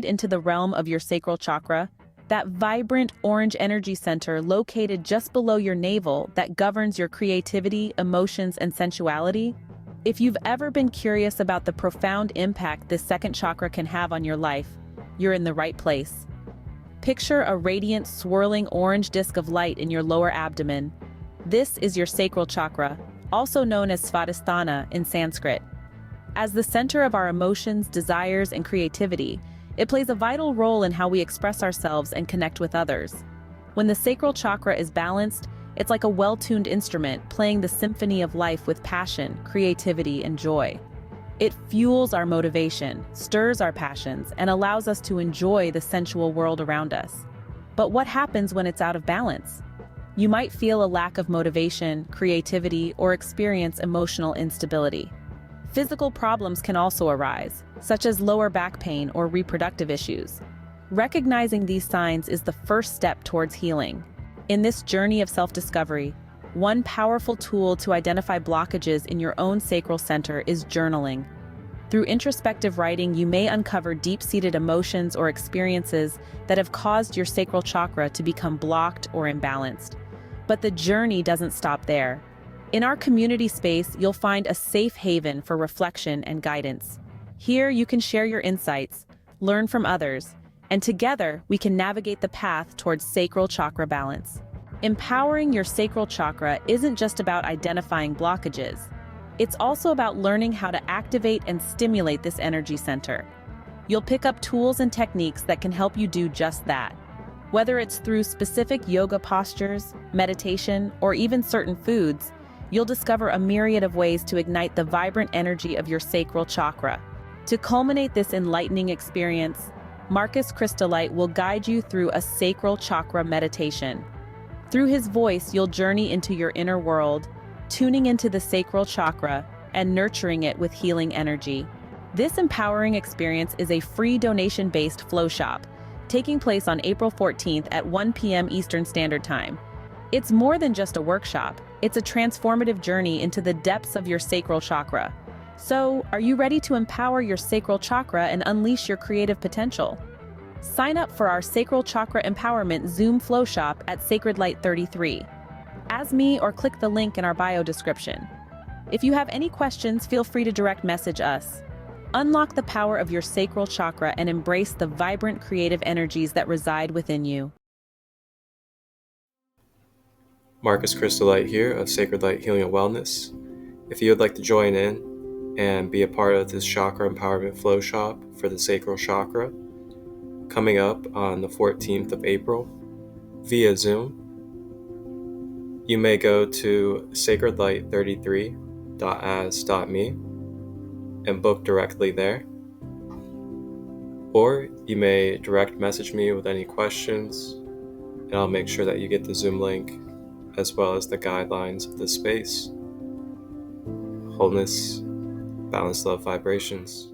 into the realm of your sacral chakra, that vibrant orange energy center located just below your navel that governs your creativity, emotions, and sensuality. If you've ever been curious about the profound impact this second chakra can have on your life, you're in the right place. Picture a radiant, swirling orange disk of light in your lower abdomen. This is your sacral chakra, also known as Svadhisthana in Sanskrit. As the center of our emotions, desires, and creativity, it plays a vital role in how we express ourselves and connect with others. When the sacral chakra is balanced, it's like a well-tuned instrument playing the symphony of life with passion, creativity, and joy. It fuels our motivation, stirs our passions, and allows us to enjoy the sensual world around us. But what happens when it's out of balance? You might feel a lack of motivation, creativity, or experience emotional instability. Physical problems can also arise, such as lower back pain or reproductive issues. Recognizing these signs is the first step towards healing. In this journey of self-discovery, one powerful tool to identify blockages in your own sacral center is journaling. Through introspective writing, you may uncover deep-seated emotions or experiences that have caused your sacral chakra to become blocked or imbalanced. But the journey doesn't stop there. In our community space, you'll find a safe haven for reflection and guidance. Here, you can share your insights, learn from others, and together we can navigate the path towards sacral chakra balance. Empowering your sacral chakra isn't just about identifying blockages. It's also about learning how to activate and stimulate this energy center. You'll pick up tools and techniques that can help you do just that. Whether it's through specific yoga postures, meditation, or even certain foods, you'll discover a myriad of ways to ignite the vibrant energy of your sacral chakra. To culminate this enlightening experience, Marcus Christolight will guide you through a sacral chakra meditation. Through his voice, you'll journey into your inner world, tuning into the sacral chakra and nurturing it with healing energy. This empowering experience is a free donation-based Flowshop, taking place on April 14th at 1 p.m. Eastern Standard Time. It's more than just a workshop, it's a transformative journey into the depths of your sacral chakra. So, are you ready to empower your sacral chakra and unleash your creative potential? Sign up for our Sacral Chakra Empowerment Zoom Flowshop at Sacred Light 33. As me or click the link in our bio description. If you have any questions, feel free to direct message us. Unlock the power of your sacral chakra and embrace the vibrant creative energies that reside within you. Marcus Christolight here of Sacred Light Healing and Wellness. If you would like to join in and be a part of this Chakra Empowerment Flow Shop for the Sacral Chakra, coming up on the 14th of April via Zoom, you may go to sacredlight33.as.me and book directly there. Or you may direct message me with any questions, and I'll make sure that you get the Zoom link as well as the guidelines of the space. Wholeness, balanced love vibrations.